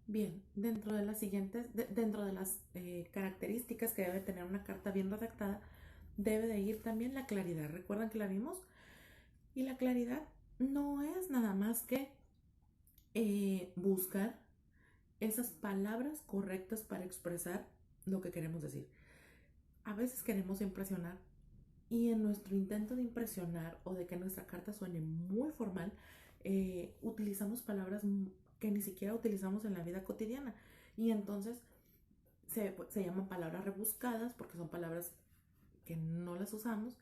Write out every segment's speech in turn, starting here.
Bien, dentro de las características que debe tener una carta bien redactada, debe de ir también la claridad. ¿Recuerdan que la vimos? Y la claridad no es nada más que buscar esas palabras correctas para expresar lo que queremos decir. A veces queremos impresionar y en nuestro intento de impresionar o de que nuestra carta suene muy formal, utilizamos palabras que ni siquiera utilizamos en la vida cotidiana. Y entonces se llaman palabras rebuscadas porque son palabras que no las usamos,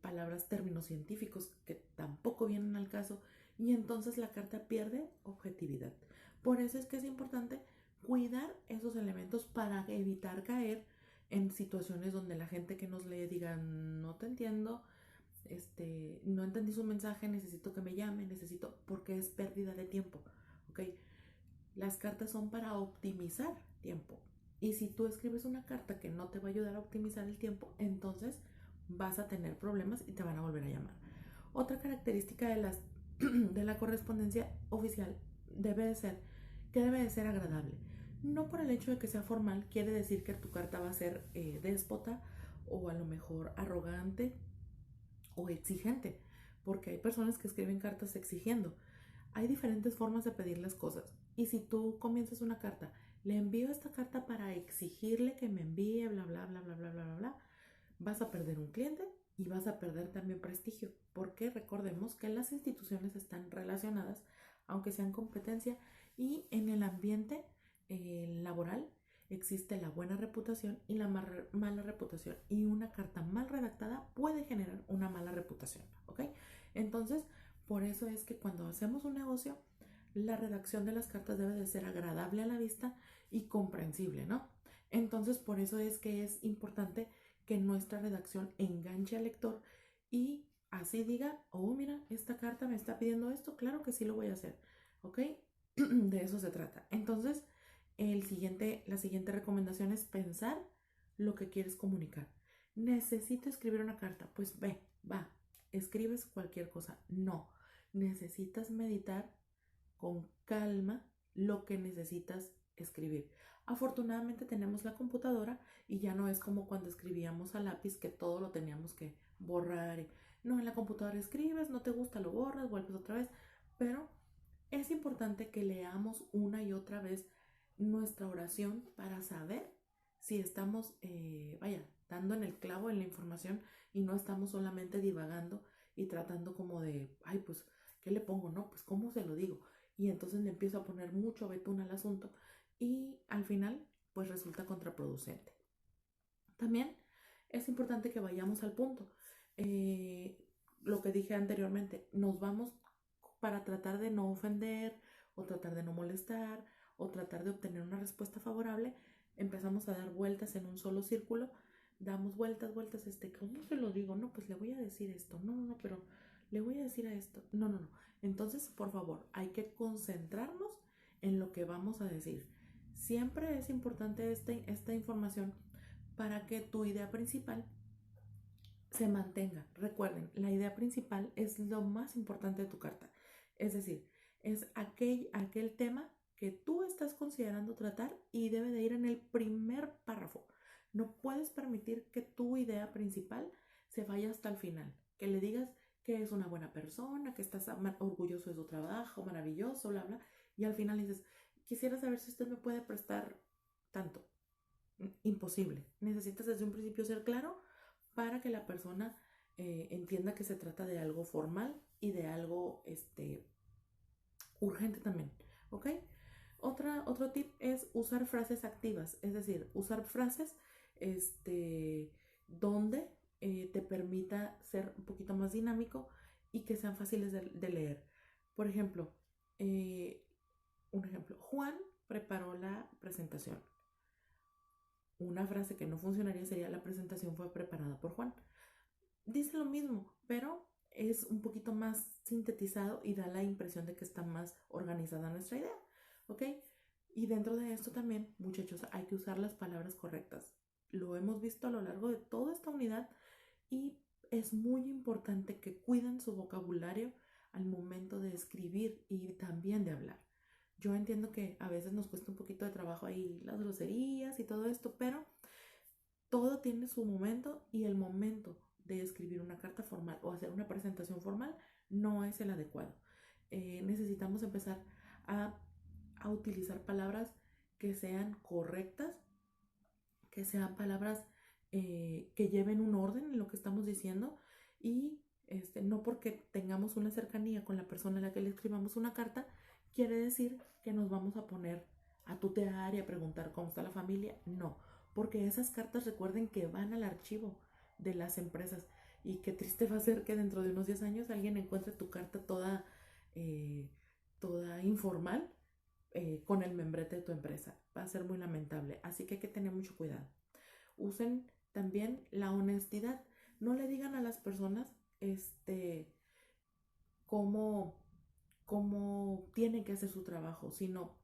palabras, términos científicos que tampoco vienen al caso, y entonces la carta pierde objetividad. Por eso es que es importante cuidar esos elementos para evitar caer en situaciones donde la gente que nos lee diga no te entiendo, no entendí su mensaje, necesito que me llame, necesito, porque es pérdida de tiempo, ¿ok? Las cartas son para optimizar tiempo. Y si tú escribes una carta que no te va a ayudar a optimizar el tiempo, entonces vas a tener problemas y te van a volver a llamar. Otra característica de la correspondencia oficial debe de ser agradable. No por el hecho de que sea formal quiere decir que tu carta va a ser déspota o a lo mejor arrogante o exigente, porque hay personas que escriben cartas exigiendo. Hay diferentes formas de pedir las cosas. Y si tú comienzas una carta, le envío esta carta para exigirle que me envíe, bla, bla, bla, bla, bla, bla, bla, bla, vas a perder un cliente y vas a perder también prestigio. Porque recordemos que las instituciones están relacionadas, aunque sean competencia, y en el ambiente laboral existe la buena reputación y la mala reputación. Y una carta mal redactada puede generar una mala reputación, ¿ok? Entonces, por eso es que cuando hacemos un negocio, la redacción de las cartas debe de ser agradable a la vista y comprensible, ¿no? Entonces, por eso es que es importante que nuestra redacción enganche al lector y así diga, oh, mira, esta carta me está pidiendo esto, claro que sí lo voy a hacer, ¿ok? De eso se trata. Entonces, la siguiente recomendación es pensar lo que quieres comunicar. Necesito escribir una carta, pues va, escribes cualquier cosa. No, necesitas meditar con calma lo que necesitas escribir. Afortunadamente tenemos la computadora y ya no es como cuando escribíamos a lápiz que todo lo teníamos que borrar. No, en la computadora escribes, no te gusta, lo borras, vuelves otra vez, pero es importante que leamos una y otra vez nuestra oración para saber si estamos, dando en el clavo en la información y no estamos solamente divagando y tratando como de, ay, pues, ¿qué le pongo? No, pues, ¿cómo se lo digo? Y entonces le empiezo a poner mucho betún al asunto y al final, pues, resulta contraproducente. También es importante que vayamos al punto. Eh, lo que dije anteriormente, nos vamos para tratar de no ofender o tratar de no molestar o tratar de obtener una respuesta favorable, empezamos a dar vueltas en un solo círculo, damos vueltas, vueltas, ¿cómo se lo digo? No, pues le voy a decir esto, no, no, no, pero le voy a decir a esto, no, no, no. Entonces, por favor, hay que concentrarnos en lo que vamos a decir. Siempre es importante esta información para que tu idea principal se mantenga. Recuerden, la idea principal es lo más importante de tu carta. Es decir, es aquel tema que tú estás considerando tratar y debe de ir en el primer párrafo. No puedes permitir que tu idea principal se vaya hasta el final. Que le digas que es una buena persona, que estás orgulloso de su trabajo, maravilloso, bla, bla. Y al final dices, quisiera saber si usted me puede prestar tanto. Imposible. Necesitas desde un principio ser claro para que la persona entienda que se trata de algo formal y de algo urgente también, ¿ok? Otro tip es usar frases activas, es decir, usar frases donde te permita ser un poquito más dinámico y que sean fáciles de leer. Por ejemplo, eh, un ejemplo, Juan preparó la presentación. Una frase que no funcionaría sería la presentación fue preparada por Juan. Dice lo mismo, pero es un poquito más sintetizado y da la impresión de que está más organizada nuestra idea, ¿ok? Y dentro de esto también, muchachos, hay que usar las palabras correctas. Lo hemos visto a lo largo de toda esta unidad y es muy importante que cuiden su vocabulario al momento de escribir y también de hablar. Yo entiendo que a veces nos cuesta un poquito de trabajo ahí las groserías y todo esto, pero todo tiene su momento y el momento de escribir una carta formal o hacer una presentación formal no es el adecuado. Necesitamos empezar a, a utilizar palabras que sean correctas, que sean palabras que lleven un orden en lo que estamos diciendo y no porque tengamos una cercanía con la persona a la que le escribamos una carta, quiere decir que nos vamos a poner a tutear y a preguntar cómo está la familia. No, porque esas cartas recuerden que van al archivo de las empresas y qué triste va a ser que dentro de unos 10 años alguien encuentre tu carta eh, toda informal con el membrete de tu empresa. Va a ser muy lamentable, así que hay que tener mucho cuidado. Usen también la honestidad. No le digan a las personas cómo, cómo tienen que hacer su trabajo, sino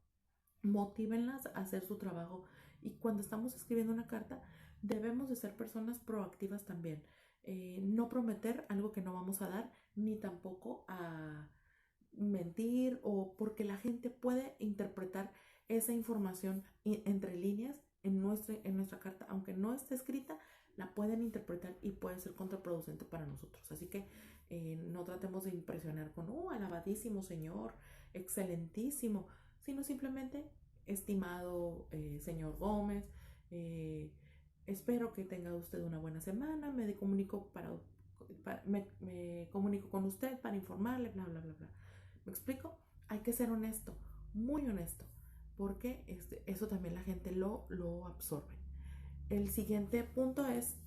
motívenlas a hacer su trabajo. Y cuando estamos escribiendo una carta, debemos de ser personas proactivas también. No prometer algo que no vamos a dar, ni tampoco a mentir o porque la gente puede interpretar esa información entre líneas en nuestra carta, aunque no esté escrita, la pueden interpretar y puede ser contraproducente para nosotros. Así que no tratemos de impresionar con, alabadísimo señor, excelentísimo, sino simplemente, estimado señor Gómez, espero que tenga usted una buena semana, me comunico con usted para informarle, bla, bla, bla, bla. ¿Me explico? Hay que ser honesto, muy honesto, porque eso también la gente lo absorbe. El siguiente punto es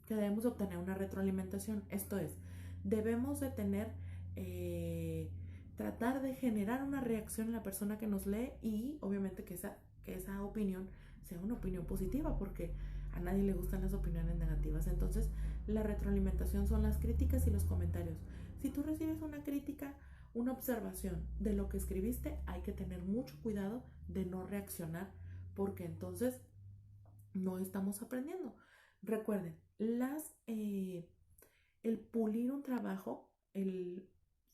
que debemos obtener una retroalimentación. Esto es, debemos de tratar de generar una reacción en la persona que nos lee y obviamente que esa opinión sea una opinión positiva, porque a nadie le gustan las opiniones negativas. Entonces, la retroalimentación son las críticas y los comentarios. Si tú recibes una crítica, una observación de lo que escribiste, hay que tener mucho cuidado de no reaccionar, porque entonces no estamos aprendiendo. Recuerden, el pulir un trabajo, el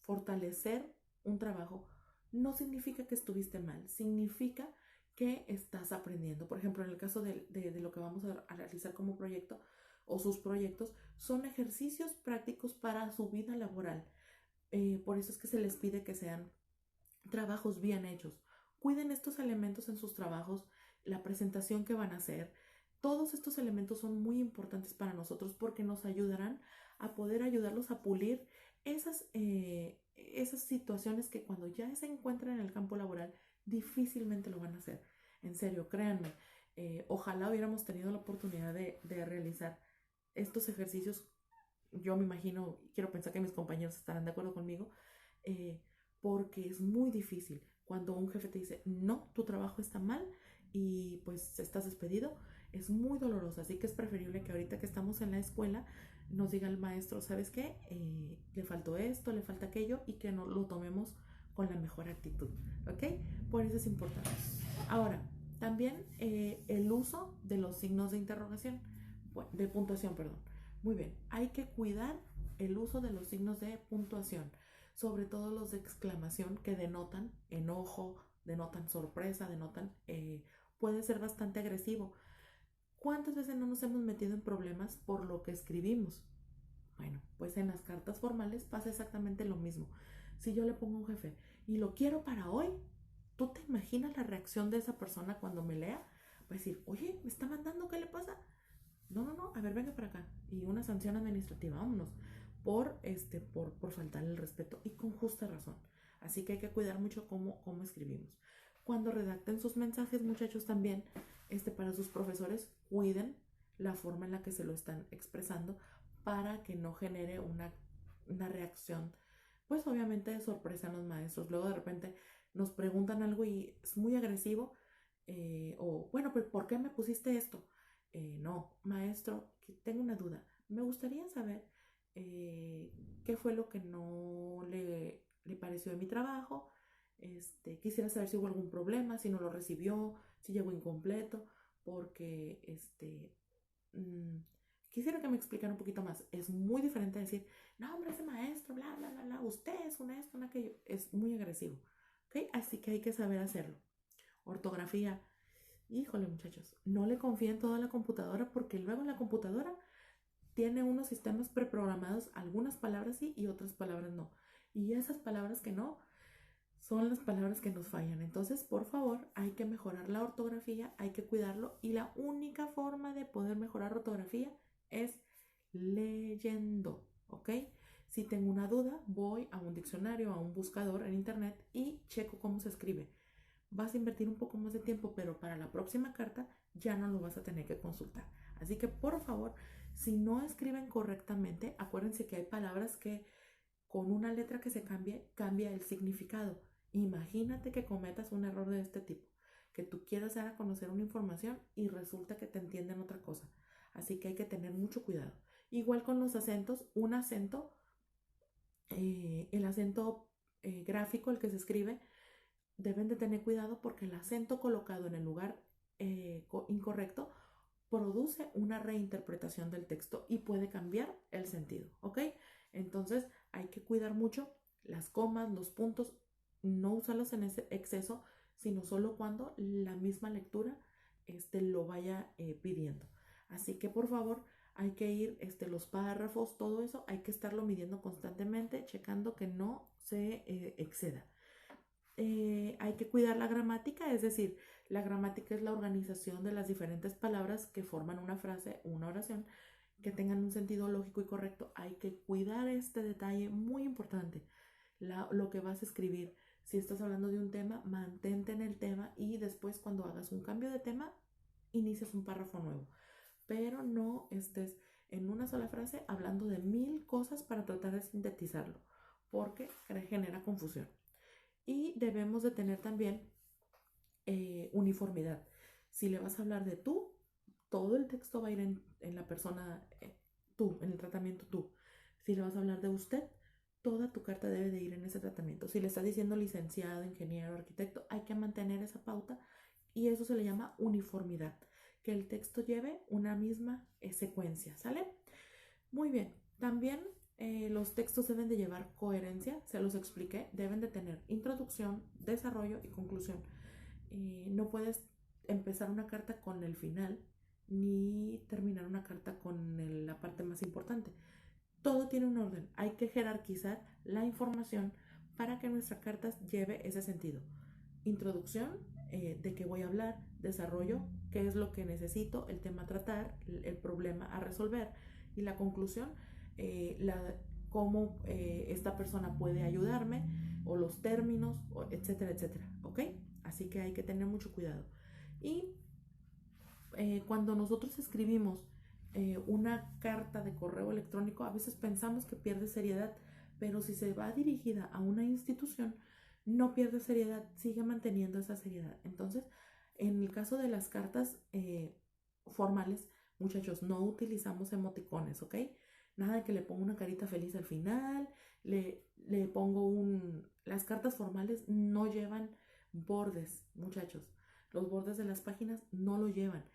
fortalecer un trabajo, no significa que estuviste mal, significa que estás aprendiendo. Por ejemplo, en el caso de lo que vamos a realizar como proyecto o sus proyectos, son ejercicios prácticos para su vida laboral. Por eso es que se les pide que sean trabajos bien hechos. Cuiden estos elementos en sus trabajos, la presentación que van a hacer. Todos estos elementos son muy importantes para nosotros porque nos ayudarán a poder ayudarlos a pulir esas situaciones que cuando ya se encuentran en el campo laboral difícilmente lo van a hacer. En serio, créanme, ojalá hubiéramos tenido la oportunidad de realizar estos ejercicios. Yo me imagino, quiero pensar que mis compañeros estarán de acuerdo conmigo, eh, porque es muy difícil cuando un jefe te dice, no, tu trabajo está mal y pues estás despedido, es muy doloroso. Así que es preferible que ahorita que estamos en la escuela nos diga el maestro, ¿sabes qué? Le faltó esto, le falta aquello, y que no lo tomemos con la mejor actitud, ¿ok? Por eso es importante. Ahora, también el uso de los signos de interrogación, de puntuación, perdón. Muy bien, hay que cuidar el uso de los signos de puntuación, sobre todo los de exclamación, que denotan enojo, denotan sorpresa, puede ser bastante agresivo. ¿Cuántas veces no nos hemos metido en problemas por lo que escribimos? Bueno, pues en las cartas formales pasa exactamente lo mismo. Si yo le pongo a un jefe y lo quiero para hoy, ¿tú te imaginas la reacción de esa persona cuando me lea? Va a decir, oye, ¿me está mandando? ¿Qué le pasa? No, no, no, a ver, venga para acá. Y una sanción administrativa, vámonos, por faltar el respeto, y con justa razón. Así que hay que cuidar mucho cómo escribimos. Cuando redacten sus mensajes, muchachos, también, para sus profesores, cuiden la forma en la que se lo están expresando para que no genere una reacción, pues obviamente de sorpresa en los maestros. Luego de repente nos preguntan algo y es muy agresivo, o bueno, pues ¿por qué me pusiste esto? No, maestro, que tengo una duda. Me gustaría saber qué fue lo que no le pareció de mi trabajo. Quisiera saber si hubo algún problema, si no lo recibió, si llegó incompleto, porque mm, quisiera que me explicara un poquito más. Es muy diferente a decir, no, hombre, ese maestro, bla, bla, bla, bla, usted es un esto, un aquello. Es muy agresivo, ¿ok? Así que hay que saber hacerlo. Ortografía. Híjole, muchachos, no le confíen toda la computadora porque luego la computadora tiene unos sistemas preprogramados, algunas palabras sí y otras palabras no. Y esas palabras que no son las palabras que nos fallan. Entonces, por favor, hay que mejorar la ortografía, hay que cuidarlo y la única forma de poder mejorar ortografía es leyendo, ¿ok? Si tengo una duda, voy a un diccionario, a un buscador en internet y checo cómo se escribe. Vas a invertir un poco más de tiempo, pero para la próxima carta ya no lo vas a tener que consultar. Así que por favor, si no escriben correctamente, acuérdense que hay palabras que con una letra que se cambie, cambia el significado. Imagínate que cometas un error de este tipo, que tú quieras dar a conocer una información y resulta que te entienden otra cosa. Así que hay que tener mucho cuidado. Igual con los acentos, un acento, el acento gráfico, el que se escribe, deben de tener cuidado porque el acento colocado en el lugar incorrecto produce una reinterpretación del texto y puede cambiar el sentido, ¿ok? Entonces hay que cuidar mucho las comas, los puntos, no usarlos en ese exceso, sino solo cuando la misma lectura lo vaya pidiendo. Así que por favor hay que ir, los párrafos, todo eso, hay que estarlo midiendo constantemente, checando que no se exceda. Hay que cuidar la gramática, es decir, la gramática es la organización de las diferentes palabras que forman una frase o una oración que tengan un sentido lógico y correcto. Hay que cuidar este detalle muy importante, lo que vas a escribir. Si estás hablando de un tema, mantente en el tema y después cuando hagas un cambio de tema, inicias un párrafo nuevo. Pero no estés en una sola frase hablando de 1000 cosas para tratar de sintetizarlo, porque genera confusión. Y debemos de tener también uniformidad. Si le vas a hablar de tú, todo el texto va a ir en la persona tú, en el tratamiento tú. Si le vas a hablar de usted, toda tu carta debe de ir en ese tratamiento. Si le estás diciendo licenciado, ingeniero, arquitecto, hay que mantener esa pauta y eso se le llama uniformidad, que el texto lleve una misma secuencia, ¿sale? Muy bien, también los textos deben de llevar coherencia, se los expliqué, deben de tener introducción, desarrollo y conclusión. No puedes empezar una carta con el final ni terminar una carta con la parte más importante. Todo tiene un orden, hay que jerarquizar la información para que nuestra carta lleve ese sentido. Introducción, de qué voy a hablar, desarrollo, qué es lo que necesito, el tema a tratar, el problema a resolver y la conclusión, cómo esta persona puede ayudarme o los términos, etcétera, etcétera, ¿ok? Así que hay que tener mucho cuidado. Y cuando nosotros escribimos una carta de correo electrónico, a veces pensamos que pierde seriedad, pero si se va dirigida a una institución, no pierde seriedad, sigue manteniendo esa seriedad. Entonces, en el caso de las cartas formales, muchachos, no utilizamos emoticones, ¿ok? Nada de que le ponga una carita feliz al final, le pongo Las cartas formales no llevan bordes, muchachos. Los bordes de las páginas no lo llevan.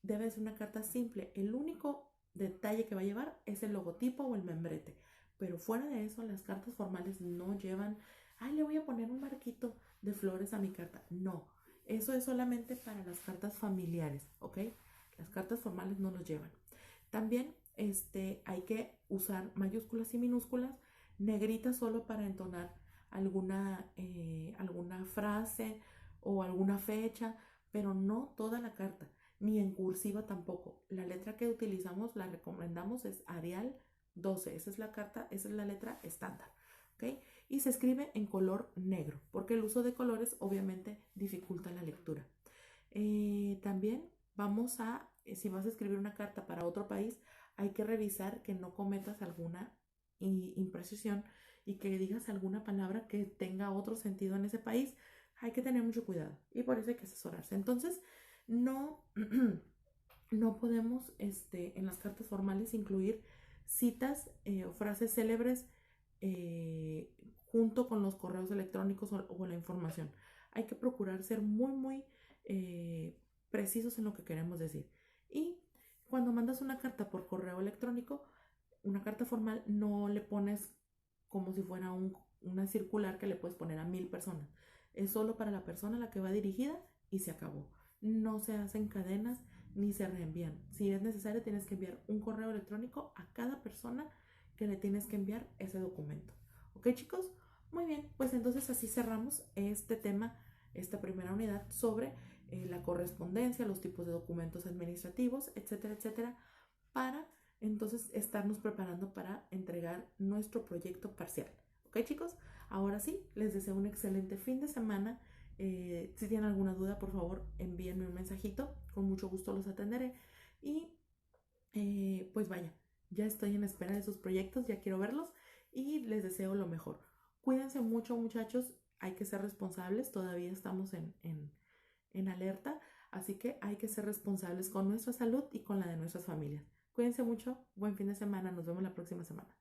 Debe ser una carta simple. El único detalle que va a llevar es el logotipo o el membrete. Pero fuera de eso, las cartas formales no llevan, ay, le voy a poner un marquito de flores a mi carta. No, eso es solamente para las cartas familiares, ¿ok? Las cartas formales no los llevan. También hay que usar mayúsculas y minúsculas, negritas solo para entonar alguna frase o alguna fecha, pero no toda la carta, ni en cursiva tampoco. La letra que utilizamos, la recomendamos, es Arial 12. Esa es la carta, esa es la letra estándar, ¿ok? Y se escribe en color negro, porque el uso de colores obviamente dificulta la lectura. También si vas a escribir una carta para otro país, hay que revisar que no cometas alguna imprecisión y que digas alguna palabra que tenga otro sentido en ese país. Hay que tener mucho cuidado y por eso hay que asesorarse. Entonces, no, no podemos en las cartas formales incluir citas o frases célebres junto con los correos electrónicos o la información. Hay que procurar ser muy, muy precisos en lo que queremos decir. Y cuando mandas una carta por correo electrónico, una carta formal, no le pones como si fuera una circular que le puedes poner a 1000 personas, es solo para la persona a la que va dirigida y se acabó. No se hacen cadenas ni se reenvían. Si es necesario, tienes que enviar un correo electrónico a cada persona que le tienes que enviar ese documento. ¿Ok, chicos? Muy bien, pues entonces así cerramos este tema, esta primera unidad sobre la correspondencia, los tipos de documentos administrativos, etcétera, etcétera, para entonces estarnos preparando para entregar nuestro proyecto parcial. ¿Ok, chicos? Ahora sí, les deseo un excelente fin de semana. Si tienen alguna duda, por favor, envíenme un mensajito. Con mucho gusto los atenderé. Y pues vaya, ya estoy en espera de sus proyectos, ya quiero verlos y les deseo lo mejor. Cuídense mucho, muchachos. Hay que ser responsables. Todavía estamos en alerta. Así que hay que ser responsables con nuestra salud y con la de nuestras familias. Cuídense mucho. Buen fin de semana. Nos vemos la próxima semana.